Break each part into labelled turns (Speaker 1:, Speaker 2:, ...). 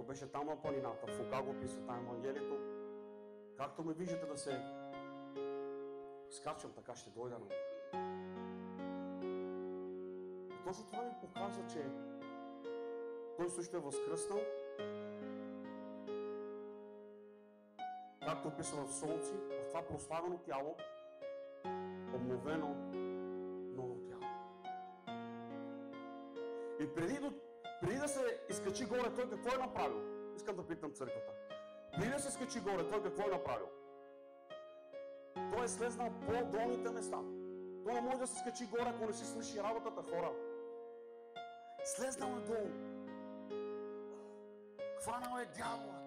Speaker 1: беше там на планината, в Лука го описва там Евангелието, както ме виждате да се изкачвам, така ще дойда на. И точно това ми показва, че той също е възкръснал, както описано в Солунци, в това прославено тяло, обновено ново тяло. И преди да се изкачи горе, той какво е направил? Искам да питам църквата. Преди да се изкачи горе, той какво е направил? Той е слезнал по долните места. Той не може да се скачи горе, ако не си свърши работата, хора. Слезнал е долу. Хванал е дявола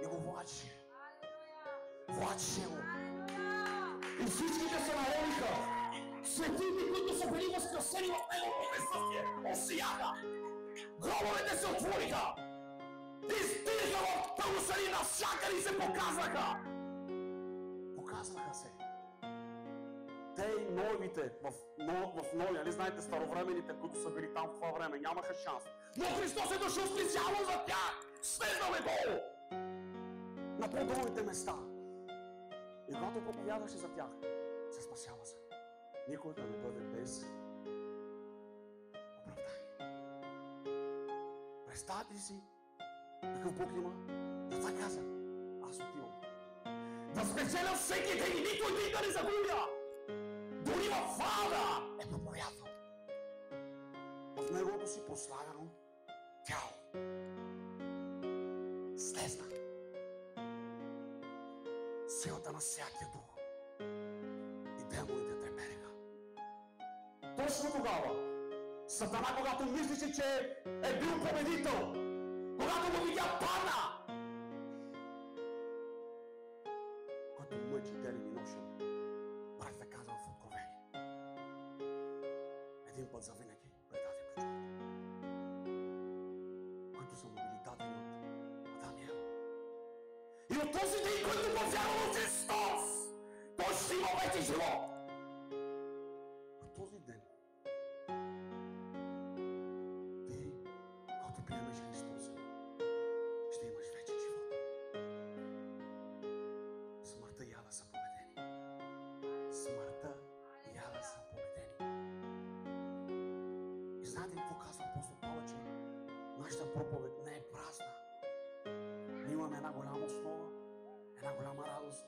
Speaker 1: и го влачи. Влачи го. И всичките се народиха. Светите, които са били възкресени в неговото присъствие, осияха. Гробовете се отвориха. И стигаха в Иерусалим, навсякъде и се показваха. Показваха се. Те и новите в нови, нали знаете, старовременните, които са били там в това време, нямаха шанс. Но Христос е дошъл специално за тях. Слезнал е долу. На по-долните места. И когато проповядваше за тях, се спасява се. Никой да не бъде без оправдание. Представете си какъв Бог има. Затова каза, аз отивам. Да спечеля всеки ден и никой да не загубя. Дори във Вада е проповядвал. В неговото си прославено тяло. Слезна силата на Святия Дух. И демоните трепереха. Точно тогава Сатана, когато мислеше, че е бил победител, когато го видя, падна. Който мъчи ден и нощен, брат е казал в Откровение. Един път завинаги предаде причудата, които са му били дадени от Адам и Ева. И от този ден, който повярва в Христос, той ще има вече живот. От този ден ти, когато приемеш Христос, ще имаш вече живот. Смъртта и ада са победени. Смъртта и ада са победени. И знаете какво казва апостол Павел, че нашата проповед не е празна. Ние имаме една голяма основа, една голяма радост.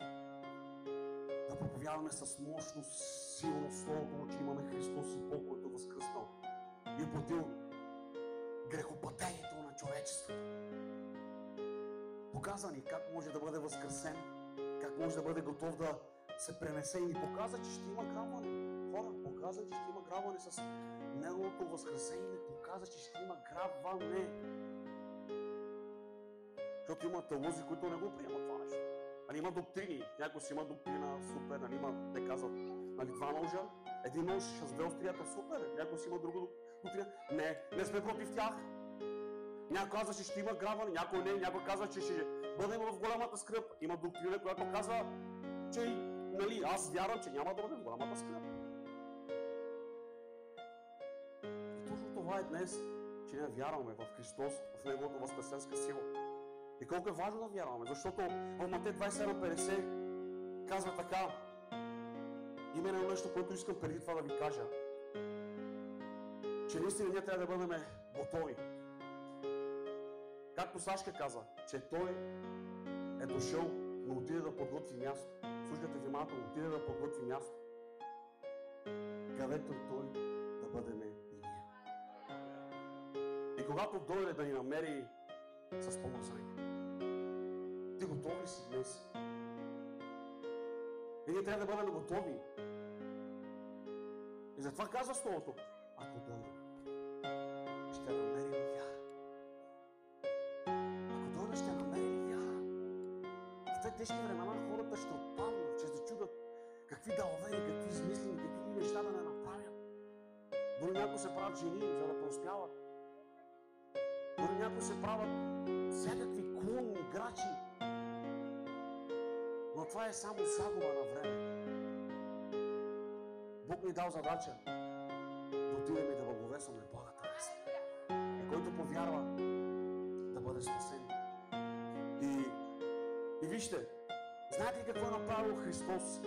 Speaker 1: Да проповядваме с мощно, силно Словото, че имаме Христос и Бог, който е възкръснал и е платил грехопадението на човечеството. Показа ни как може да бъде възкресен, как може да бъде готов да се пренесе и ни показа, че ще има грабване. Хора, показа, че ще има грабване с неговото възкресение, ни показа, че ще има грабване. Защото има теолози, които не го приемат това нещо. Нали, има доктрини. Някой си има доктрина, супер, нали, има, те казват, нали, два ножа, един нож с две острията, супер. Някой си има друга доктрина. Не сме против тях. Някой казва, че ще има грабване, някой не, някой казва, че ще бъдем в голямата скръб. Има доктрина, която казва, че, нали, аз вярвам, че няма да бъдем в голямата скръб. И точно това е днес, че ние вярваме в Христос, в Неговата възкресенска сила. И колко е важно да вярваме, защото в Матей 27:50 казва така. Има едно нещо, което искам преди това да ви кажа. Че наистина ние трябва да бъдем готови. Както Сашка каза, че той е дошъл, но отиде да подготви място. Слушайте внимателно, отиде да подготви място. Където той да бъдем и ние. И когато дойде да ни намери с помазание, ти готов ли си днес? И ние трябва да бъдем готови. И затова казва Словото, ако дойде, ще намерим вяра. Ако дойде, ще намерим вяра. В тези тежки времена хората ще отпаднат, ще се чудят какви далавери, какви измислени, какви неща да не направят. Дори някои се правят жени, за да преуспяват. Дори някои се правят всякакви клонни играчи. Но това е само загуба на време. Бог ни дал задача да отидем и да благовестваме Богата вест. И който повярва, да бъде бъде спасен. И вижте, знаете ли какво е направил Христос,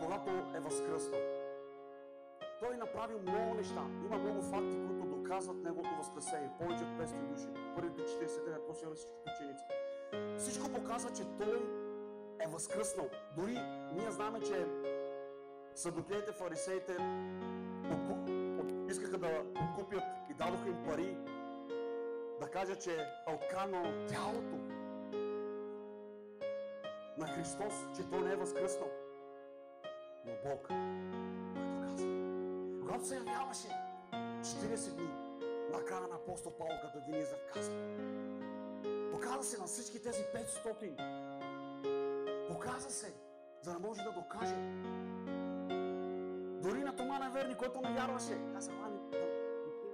Speaker 1: когато е възкръснал? Той направи много неща. Има много факти, които доказват Неговото възкресение. Повече от 500 души. Първите 49, после всичките ученици. Всичко показва, че Той е възкръснал. Дори ние знаем, че садокеите, фарисеите искаха да откупят и дадоха им пари да кажат, че е откраднал тялото на Христос, че Той не е възкръснал. Но Бог, който каза, когато се явяваше 40 дни на края на апостол Павел, като един израз каза, показа се на всички тези 500, показа се, за да може да докаже. Дори на Тома неверни, който не вярваше, каза, да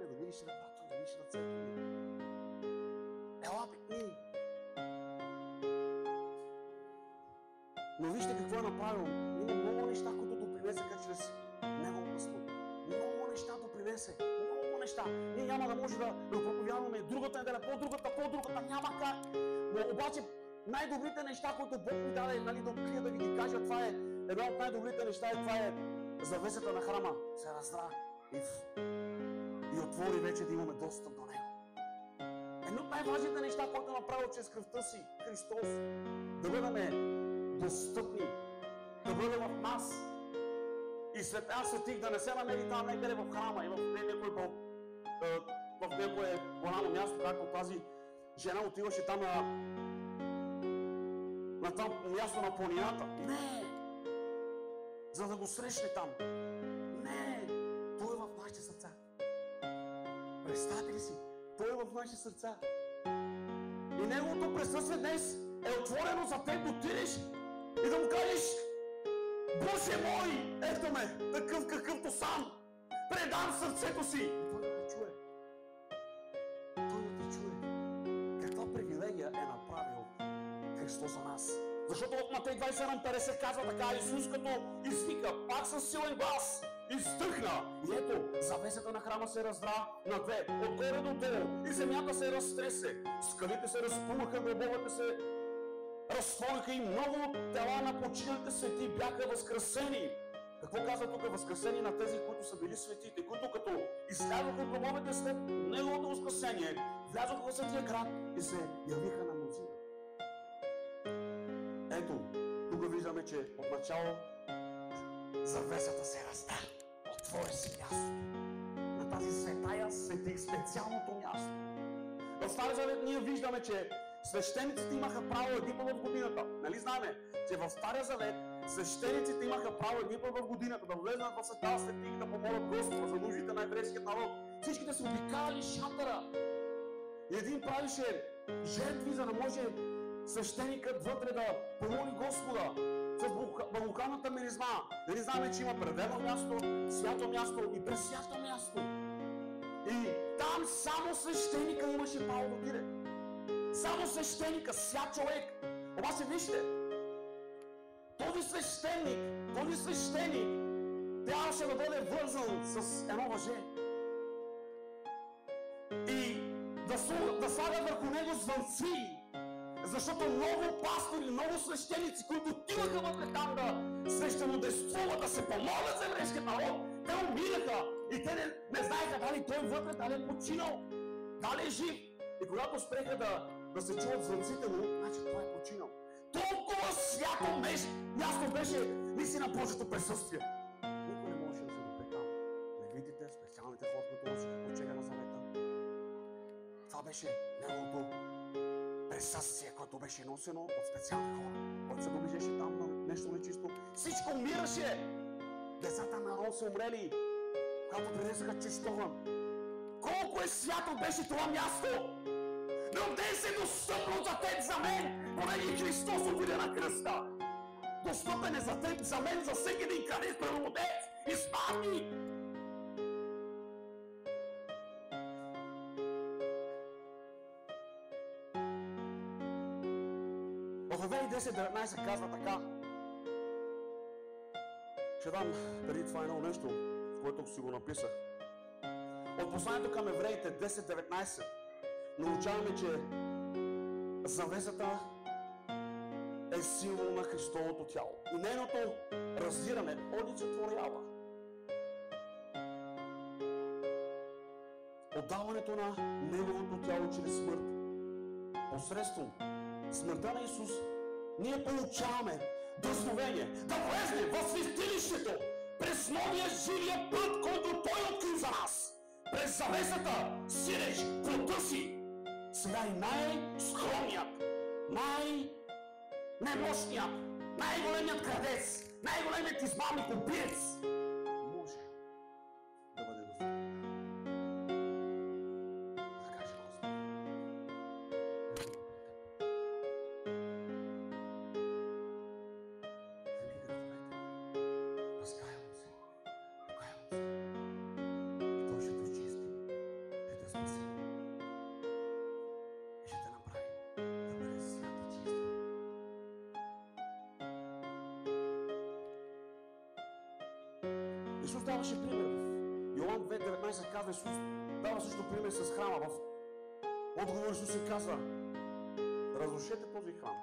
Speaker 1: видиш да брато, да видиш да църква. Ела пикни. Но вижте какво е направил. Има много неща, които допринесеха чрез Неговото слово. Много неща допринесе. Много неща. Ние няма да може да проповядваме другата неделя, по-другата, няма как. Но обаче най-добрите неща, които Бог ми даде, нали, да открия, да ви ги кажа, това е едно от най-добрите неща и това е завесата на храма. Се раздра и отвори вече да имаме достъп до Него. Едно от най-важните неща, които е направил чрез кръвта си Христос, да бъдем достъпни, да бъде в нас. И света светих да не се намери там някъде в храма и в някое голямо място, както тази жена отиваше там на там място на планината. Не! За да го срещне там. Не! Той е в нашите сърца. Представете ли си? Той е в нашите сърца. И Неговото присъствие днес е отворено за теб да отидеш и да му кажеш: Боже мой, ето ме, такъв какъвто сам, предам сърцето си. И Той да те чуе. Той да те чуе. Каква привилегия е направил Христос за нас. Защото в Матей 27:50 казва така: Исус като извика, пак със силен глас, изтъхна. И ето, завесата на храма се раздра на две, отгоре до долу, и земята се разтресе. Скалите се разпълнаха, гробовете се разтвориха и много тела на починалите свети бяха възкресени. Какво казва тук? Възкресени на тези, които са били светите, които като излязоха от гробовете след Неговото възкресение, влязоха в Светия град и се явиха на мнозина. Ето, тук виждаме, че отначало завесата се раздра. Отвори се мястото. На тази светая светих специалното място. В Стария Завет ние виждаме, че свещениците имаха право един път в годината. Нали знаме, че в Стария Завет свещениците имаха право един път в годината да влезнат в светая светих и да помолят Господа за нуждите на еврейския народ. Всичките са обикаляли шатъра. И един правише жертви, за да може свещеникът вътре да помоли Господа с благоуханната миризма. Нали знаме, че има пределно място, свято място и пресвято място. И там само свещеника имаше право да отиде. Само свещеника, свят човек. Обаче вижте, този свещеник трябваше да бъде вързан с едно въже. И да слагат върху него звънци. Защото много пастори, много свещеници, които отиваха вътре там да свещенодействуват, да се помолят за еврейския народ, те умираха и те не знаеха дали той вътре, дали е починал, дали е жив. И когато спреха да се чуват звънците му, значи той е починал. Толкова свято място беше наистина Божието присъствие. Никой не можеше да се допре там. Левитите, специалните хора, които носиха ковчега на завета. Това беше Неговото присъствие, което беше носено от специални хора, който се доближеше там на нещо нечисто. Всичко умираше. Децата на народ са умрели, когато принесаха чистогън. Колко е свято беше това място! Но днес е достъпно за теб, за мен, понеже Христос отиде на кръста. Достъпен е за теб, за мен, за всеки един крадец, правомодец, изпадник. В Евреи 10:19 казва така. Ще дам преди това едно нещо, в което си го написах. От посланието към Евреите 10:19. научаваме, че завесата е символ на Христовото тяло. И нейното раздиране олицетворява отдаването на Неговото тяло чрез смърт. Посредством смъртта на Исус ние получаваме дъзновение да влезем в святилището през новия живия път, който Той открил за нас. През завесата сиреч плътта си. Сега и най-скромният, най-немощният, най-големият крадец, най-големият измамник, убиец може да бъде достоен. Да каже Господи. Разкаявам се. Покаявам се. И Той ще те очисти. Ще те спаси. И ще те направи да бъдеш свят и чист. Исус даваше пример. В Йоан 2:19 казва, Исус дава също пример с храма. В отговор Исус си казва: разрушете този храм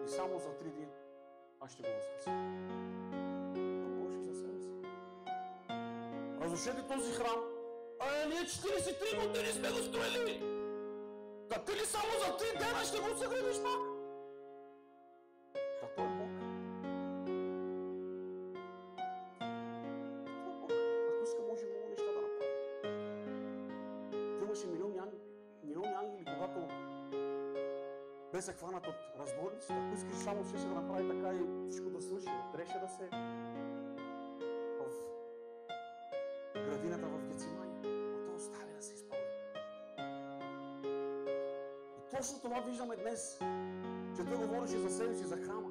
Speaker 1: и само за 3 дни аз ще го възкреся. Говориш за себе си. Разрушете този храм. Ние 43 години сме го строили. Да ти ли само за 3 дена ще го съградиш пак? Да той е Бог. Ако иска, може много неща да направи. Той имаше милиони ангели, когато беше хванат от разбойниците. Ако искаш, само ще се да направи така и всичко да свърши. Трябваше да се в градината в Гецимани. Но той остави да се изпълни. И точно това виждаме днес, че той говореше за себе си, за храма.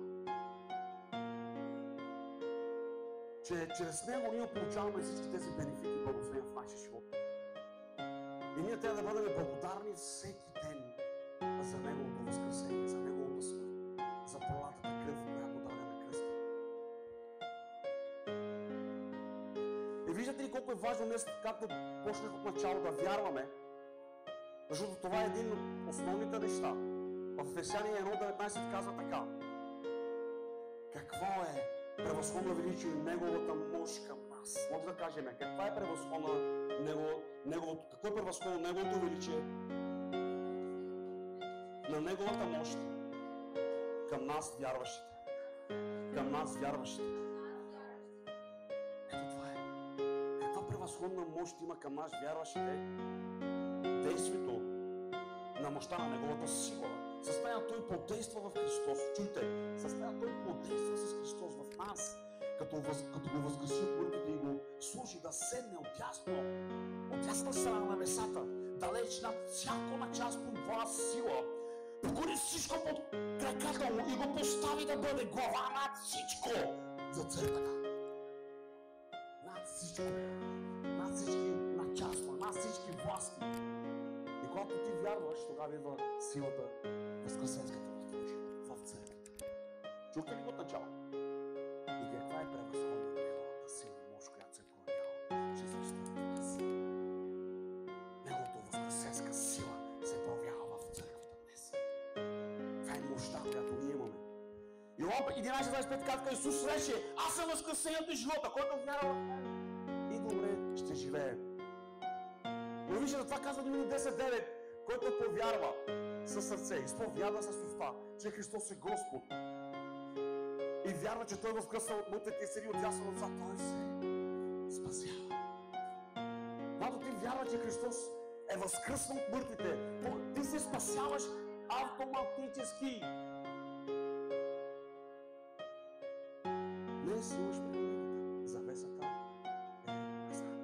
Speaker 1: Че чрез него ние получаваме всички тези бенефити и благословения в нашия живот. И ние трябва да бъдем благодарни всеки ден за неговото възкресение, за неговата смърт, за пролатата кръв, която даде на кръста. И виждате ли колко е важно днес, както почнах от начало, да вярваме, защото това е един от основните неща. В Ефесяни 1:19 казва така: какво е превъзходно величие неговата мощ към нас? Може да кажем, каква е превъзходно неговото, какво е превъзходно неговото величие на неговата мощ към нас, вярващите. Към нас, вярващите. Ето това е. Каква превъзходна мощ има към нас, вярващите? Действието на мощта на неговата сила. Състояние той подейства в Христос. Чуйте, състояние той подейства с Христос в нас, като го възгласи от мъртвите и го служи да седне от ясна страна на небесата, далеч над всяко началство власт, сила, покори всичко под краката му и го постави да бъде глава над всичко за църквата. Над всичко. Над всички началства, над всички власти. И когато ти вярваш, тогава идва силата възкресенската в твоя живот, в църквата. Чухте ли го от начало? И каква е превъзходна неговата сила и мощ, която се проявява чрез Христос в нас? Неговата възкресенска сила се проявява в църквата днес. Това е мощта, която ние имаме. Йоан 11:25 казва: Исус рече: аз съм възкресението и живота, който вярва в мен и добре ще живее. Но вижте, за това казва Римляни 10:9, който повярва със сърце, изповяда с уста, че Христос е Господ и вярва, че Той е възкръснал от мъртвите и седи отдясно отца, той се спасява. Когато ти вярва, че Христос е възкръснал от мъртвите, ти се спасяваш автоматически. Днес имаш привилегията, завесата е казана.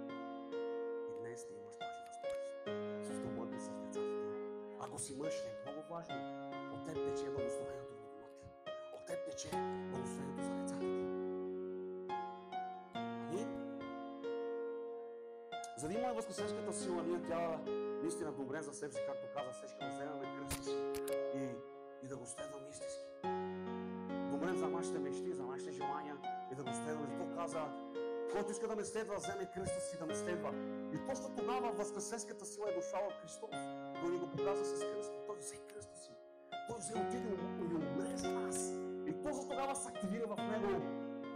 Speaker 1: И днес ти имаш тази възможност с дома ти, с децата ти. Ако си мъж, е много важно. От теб тече благословението в дома ти. От теб тече благословението за децата ти. Амин. За да имаме възкресенската сила, ние трябва наистина да умрем за себе си, както каза Сечка, да вземем кръста си и да го следваме истински. Да умрем за нашите мечти, за нашите желания и да го следваме. Зато каза който иска да ме следва, вземе кръста си да ме следва. И точно тогава възкресенската сила е дошла в Христос. Той ни го показва с кръста. Той взе кръста си. Той взе отиде и умре за нас. И точно тогава се активира в него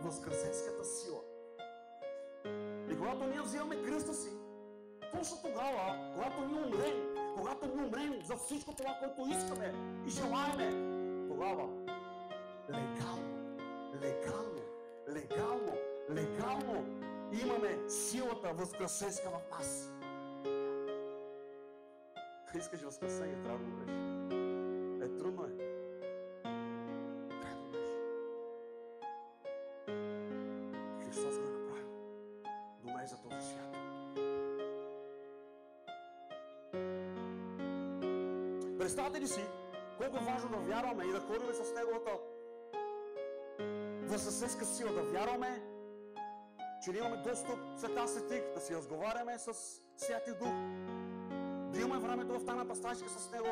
Speaker 1: възкресенската сила. И когато ние вземаме кръста си, точно тогава, когато ние умрем за всичко това, което искаме и желаеме, тогава легално имаме силата възкресенска в нас. Искаш възкресение, трябва да умреш. Трудно е. Трябва да умреш. Христос го е направил. Да умре за този свят. Представете ли си колко е важно да вярваме и да ходим с Неговата възкресенска сила, да вярваме, че да имаме достъп Света Светих, да си разговаряме с Святия Дух, да имаме времето в тайната стаичка с Него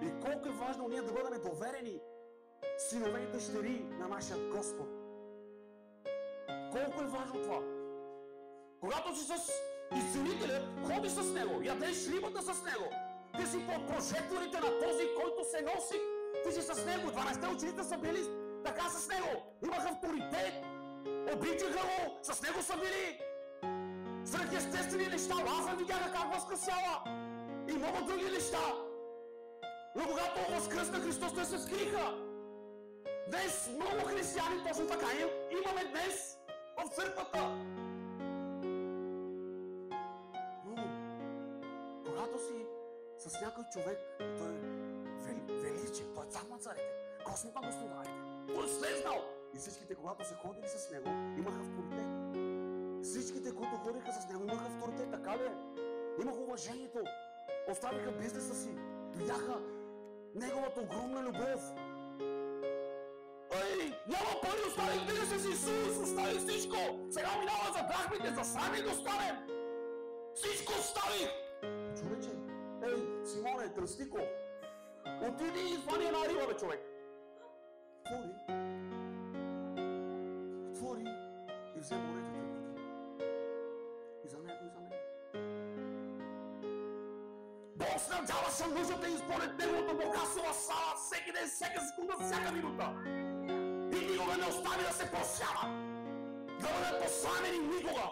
Speaker 1: и колко е важно ние да бъдем доверени синове и дъщери на нашия Господ. Колко е важно това! Когато си с Изцелителя, ходиш с Него, ядеш рибата с Него, ти си под прожекторите на този, който се носи, ти си с Него, 12 учените са били така с Него, имаха авторитет, обичаха го, с Него са били свръхестествени неща, Лазар видяха как възкресява и много други неща. Но когато възкръсна Христос, те се скриха. Днес много християни точно така имаме днес в църквата. Но когато си с някой човек, той е величие, той е цар на царите, Господ на господарите, той е слезнал. И всичките, когато се ходили с Него, имаха авторитет. Всичките, които ходиха с Него, имаха авторитет, така ли е? Имаха уважението, оставиха бизнеса си, видяха Неговата огромна любов. Няма пари, оставих бизнеса си, Исус, оставих всичко. Сега минава за драхмите, за срами да оставим. Всичко оставих. Човече, Симоне, Тръстико, отиди и звъни една риба, бе, човек. Отвори и взе моретата води. И за него, и за него. Бог снабдяваше нуждата и според Неговото богатство слава всеки ден, всяка секунда, всяка минута. И никога не остави да се просява. Да бъдат посламени никога.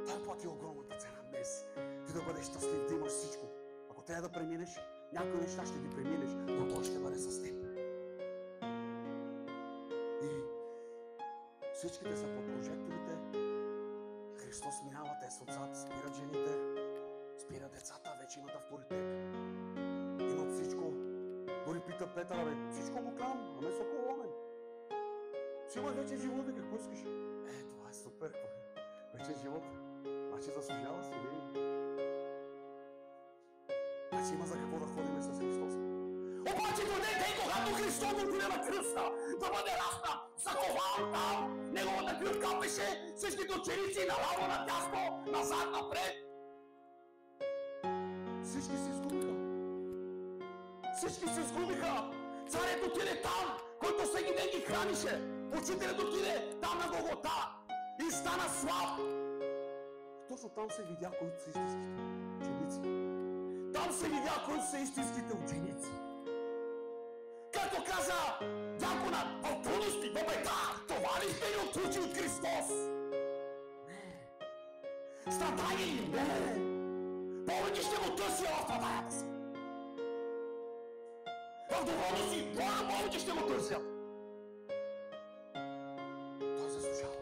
Speaker 1: Той плати огромната цена днес. Ти да бъдеш щастлив, да имаш всичко. Ако трябва да преминеш, някои неща ще ги преминеш, но Той ще бъде с теб. И всичките са под прожекторите. Христос минава, те са отзад, спират жените, спират децата, вече имат авторитет. Имат всичко. Дори пита Петър, бе, всичко му клям, аме сокол омен. Си има вече живот, какво искаш? Това е супер, вече живот. Значи заслужава си, значи има за какво да ходим с Христос. Обаче дойде ден, когато Христос отиде на кръста, да бъде разпнат, закован там. Неговата кръв капеше, всичките ученици наляво, надясно, назад, напред. Всички се изгубиха. Всички се изгубиха. Царят отиде там, който всеки ден ги хранише. Учителят отиде там на Голгота и стана слаб. Точно там се видя, които са истинските ученици. Там се видя, които са истинските ученици. Както каза дяконът, в трудности, в беда, това ли сте ни отучи от Христос? Не. Страдания ли? Не. Повече ще го търся в страданията си. В доволно си, повече ще го търся. Той заслужава.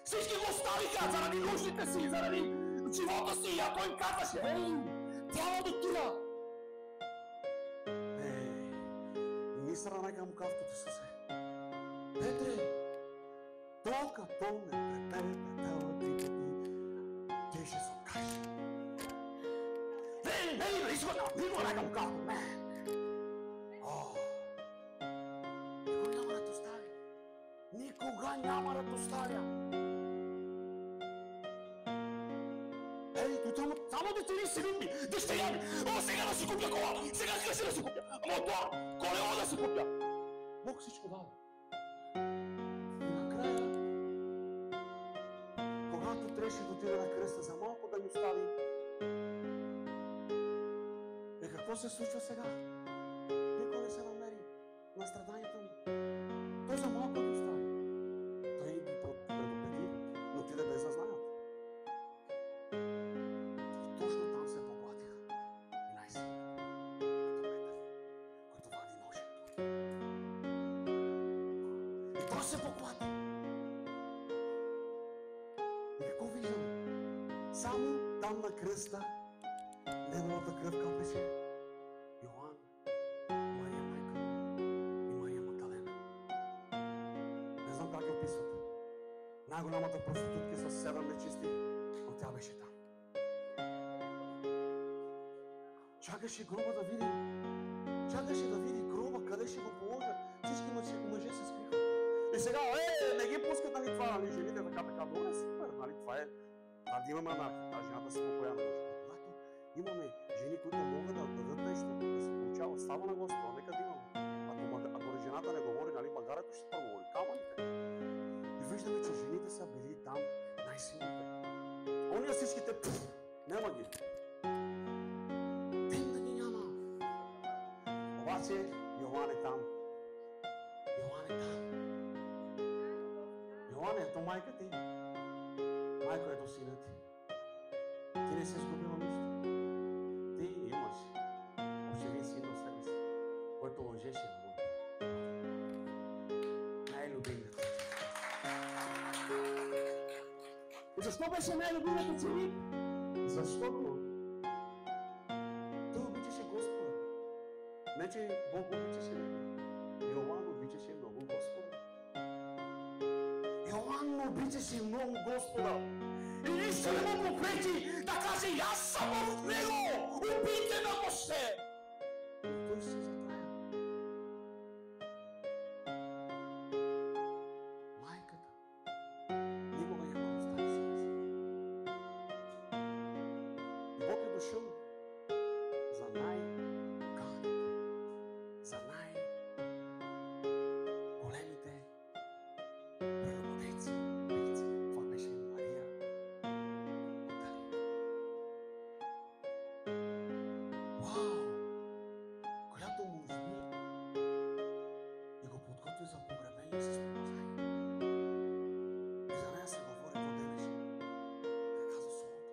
Speaker 1: Всички го оставиха заради нуждите си, заради живота си, а той им казваше, трябва да отида. Министъра на към кавтото Исусе. Петре, докато не препее петела ти ще се откажеш. Никога не към кавто, никога няма да те оставя. Никога няма да те оставя. Само дете си люби, дъщеря ми, сега да си купя кола, сега къща да си купя, мотор, колело да си купя. Бог всичко дава. И накрая остави. И какво се случва сега? Никой не се намери на страданията му. Той за малко ги остави. Той ги предупреди, но ти да без да знаят. И точно там се поклатиха и най-силните, като Петър, който вади ножа. И той се поклати. И какво виждаме? Само там на кръста неговата кръв капеше Йоан, Мария майка и Мария Магдалена. Не знам как я описват. Най-голямата проститутка с 7 нечисти, но тя беше там. Чакаше гроба да види. Чакаше да види гроба, къде ще го положат. Всички мъже се скриха. И сега, не ги пускат, нали това, нали, жените така, добре, супер, нали, това е, да имаме анархия, тази жената се покоя на Божия. Когато имаме жени, които могат да дадат нещо, да се получава, слава на Господа, нека да имаме. Ако жената не говори, нали, магарето ще проговори, камъните. И виждаме, че жените са били там най-силните. Ония всичките, няма ги. Ден да ги няма. Обаче, Йоан е там. Йоан е там. Йоан е, ето майка ти. Майко, ето сина ти. Ти не си изгубила нищо. Ти имаш още един син до себе си, който лъжеше на Бога. Най-любимият. И защо беше най-любимият от Филип? Защото той обичаше Господа. Не, че Бог обичаше него. Йоан обичаше много Господа. Йоан обичаше много Господа. И нищо не му попречи да каже, аз съм в него! Убийте ме още! Но той се затая. Майката никога няма да остави себе си. И Бог е дошъл за най-ганите, за най-големите прелюбодейци. Това беше Мария Магдалина. Вау! Която му изми и го подготви за погребение с помазание. И за нея се говори до денешни. Как каза Словото.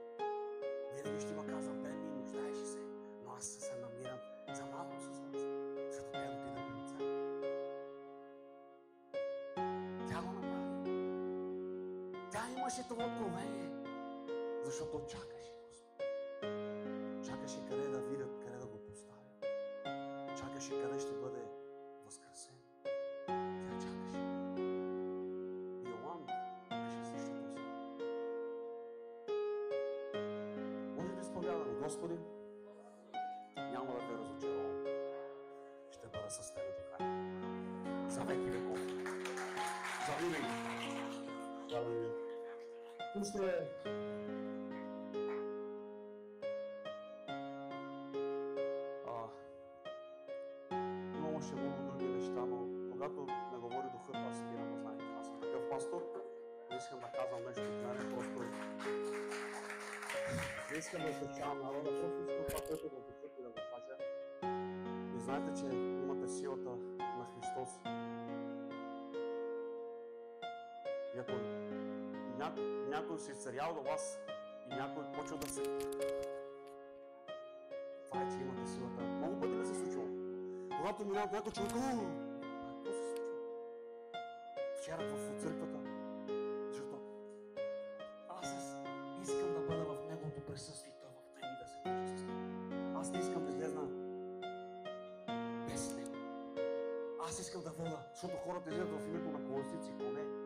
Speaker 1: Винаги ще има казва, бе ми нуждаеше се, но аз се намирам за малко с вас, защото те отида при лица. Тя го направи. Тя имаше това откровение, защото чакаше Господ. Чакаше къде да видят, къде да го поставят. Чакаше къде ще бъде възкресен. Тя чакаше. И Йоан беше същото условие. Може да изповядаме, Господи, няма да те разочаровам. Ще бъда с теб до края. За веки веков. За винаги. Алелуя. Слушайте, имам още много други неща, но когато не говори духът, аз спирам да знаете. Аз съм такъв пастор, не искам да казвам нещо от мене, просто не искам да отвечавам народа, просто искам това, което го почух и да го кажа. И знаете, че имате силата на Христос. И ако някой се изцерял до вас и някой почва да се... Това е, че имате силата. Много пъти не се случва. Когато минава някой човек, какво се случва? Вчера в църквата, защото аз искам да бъда в Неговото присъствие, той в мен и да се случи с него. Аз не искам да излезна без него. Аз искам да вода, защото хората излезат в името на колесници, коне.